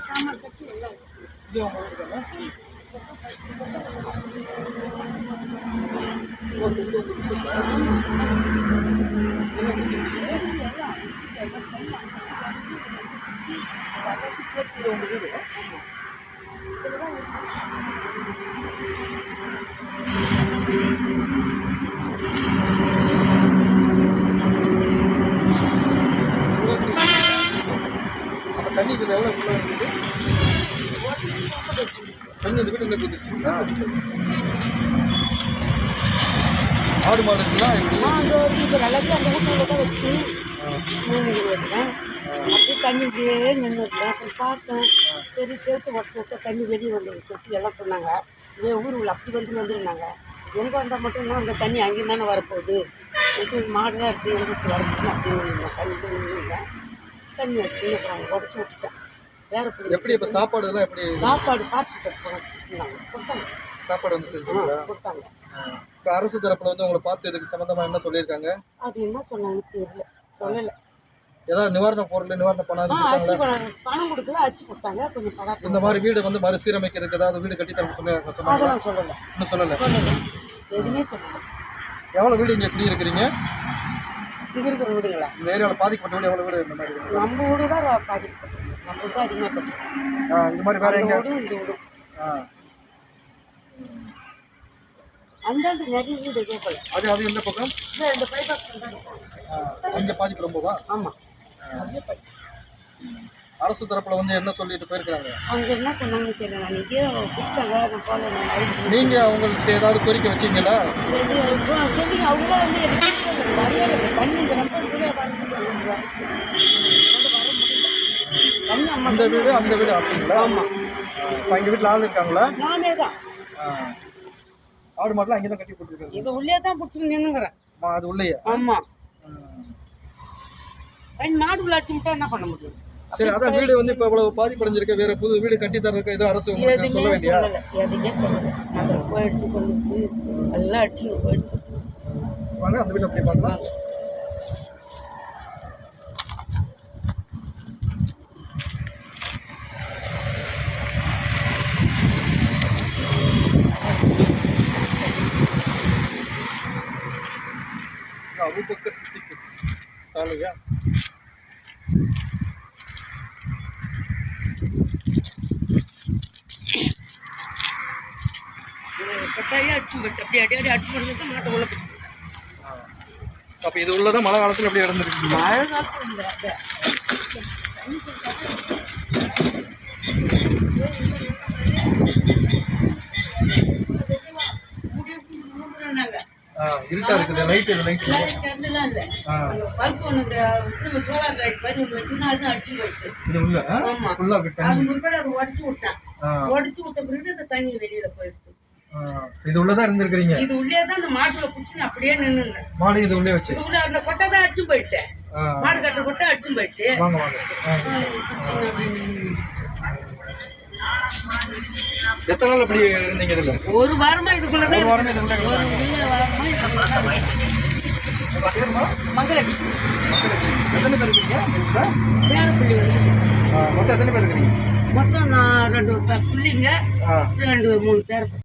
சாமான் சட்டி எல்லாம் இது உங்க வீடு தானே? உங்க வீடு அப்போ தண்ணி இதில் எவ்வளோ உள்ள இருக்குது? தண்ணி இந்த வீட்டுக்குள்ளே போயிடுச்சுங்களா? ஆடு மாடு இருக்குங்களா? இப்போ எல்லாத்தையும் அந்த வீட்டுக்குள்ளே தான் வச்சு மீன் வைக்கிறேன். அப்படியே தண்ணி இப்படியே நின்றுருக்கேன். அப்புறம் பார்த்தேன், சரி சேர்த்து வருஷத்தை தண்ணி வெளியே வந்து கொட்டி எல்லாம் சொன்னாங்க. இதே ஊர் உள்ள அப்படி வந்துருந்தாங்க. எங்கே வந்தால் மட்டும்தான் அந்த தண்ணி அங்கேயும் தானே வரப்போகுது, மாடெல்லாம் எடுத்து எங்களுக்கு வரப்போகுது அப்படின்னு தண்ணி வச்சு அப்புறம் உடச்சி விட்டுட்டேன். வேறு பிள்ளை எப்படி இப்போ சாப்பாடுலாம் எப்படி? சாப்பாடு பார்த்துட்டு சொன்னாங்க, கொடுத்தாங்க. சாப்பாடு வந்து செஞ்சுங்களா? கொடுத்தாங்க. இப்போ அரசு தரப்பில் வந்து உங்களை பார்த்து இதுக்கு சம்மந்தமாக என்ன சொல்லியிருக்காங்க? அது என்ன சொன்னாங்கன்னு தெரியல, சொல்லலை. ஏதாவது நிவாரண பொருள் நிவாரண பணம் அரிசி பணம் கொடுக்கல, அரிசி கொடுத்தாங்க. கொஞ்சம் பணம் இந்த மாதிரி வீடு வந்து மறுசீரமைக்கிறதுக்கு ஏதாவது வீடு கட்டித்தர சொன்னாங்க? அதெல்லாம் சொல்லலை, இன்னும் சொல்லலை, எதுவுமே சொல்லலை. எவ்வளோ வீடு இங்கே குடியிருக்கிறீங்க? இங்கே இருக்கிற வீடுங்களா? இந்த ஏரியாவில் பாதிக்கப்பட்ட வீடு எவ்வளோ வீடு? இந்த மாதிரி நம்ம வீடு தான் பாதிக்கப்பட்டது, நம்ம தான் அதிகமாக பட்டோம். இந்த மாதிரி வேறு எங்கே? இந்த வீடு அந்தாண்டு நிறைய வீடு இதே போல். அது எந்த பக்கம்? இந்த பைபாஸ் அங்கே பாதிப்பு ரொம்பவா? ஆமாம், அதே பைபாஸ். அரசு தரப்பில் வந்து என்ன சொல்லிட்டு போயிருக்கிறாங்க? அவங்க என்ன சொன்னாங்கன்னு தெரியல. நான் இதே கொடுத்தாங்க, நான் போல நீங்கள் அவங்களுக்கு ஏதாவது கோரிக்கை வச்சிங்களா? சொல்லி அவங்களே வந்து எனக்கு வரையாத தண்ணி ரொம்ப அந்த வீடு அந்த வீடு அப்படிங்களா? ஆமாம். இப்போ எங்கள் வீட்டில் ஆள் இருக்காங்களா? நானே தான். ஆடு மாடெலாம் அங்கே தான் கட்டி போட்டுருக்காங்க. இது உள்ளே தான் பிடிச்சிட்டு நின்றுங்கிறேன். அது உள்ளேயே? ஆமாம். மாடு உள்ள அடிச்சு விட்டா என்ன பண்ண முடியும்? சரி, அதான் வீடு வந்து இப்போ இவ்வளவு பாதிப்படைஞ்சிருக்க, வேற புது வீடு கட்டி தரதுக்கு ஏதோ அரசு சொல்ல வேண்டியா? எதுவுமே சொல்லலை. நாங்கள் போயிடுத்து கொண்டு எல்லாம் அடிச்சு போயிடுத்து வாங்க அந்த வீடு அப்படி பார்க்கலாம். अबू बकर सिद्दीक सालिया அப்போ இது உள்ளதான் மழை காலத்தில் எப்படி இறந்துருக்கு? மழை காலத்தில் இருட்டா இருக்குது. லைட் இது லைட் பல்ப் ஒன்று இந்த சோலார் லைட் மாதிரி ஒன்று வச்சுருந்தா அது அடிச்சு போயிடுச்சு. இது உள்ள ஃபுல்லாக அது முன்னாடி அதை உடச்சி விட்டேன். உடச்சி விட்ட பிறகு அந்த தண்ணி வெளியில போயிடுச்சு. இது உள்ளதான் இருந்திருக்கிறீங்க? இது உள்ளே தான் அந்த மாட்டுல பிடிச்சி அப்படியே நின்னுங்க. மாடு இது உள்ளே வச்சு இது உள்ள அந்த கொட்டை தான் அடிச்சு போயிடுச்சு. மாடு கட்டுற கொட்டை அடிச்சு போயிடுச்சு. வாங்க வாங்க. எத்தனை நாள் அப்படி இருந்தீங்க இதுல? ஒரு வாரமா இதுக்குள்ளதான். ஒரு வாரமா இதுக்குள்ள? ஒரு வாரமா இதுக்குள்ளதான். மங்கலட்சுமி. எத்தனை பேர் இருக்கீங்க? வேற பிள்ளை மொத்தம் எத்தனை பேர் இருக்கீங்க? மொத்தம் நான் 2 பிள்ளைங்க, 2 3 பேர்.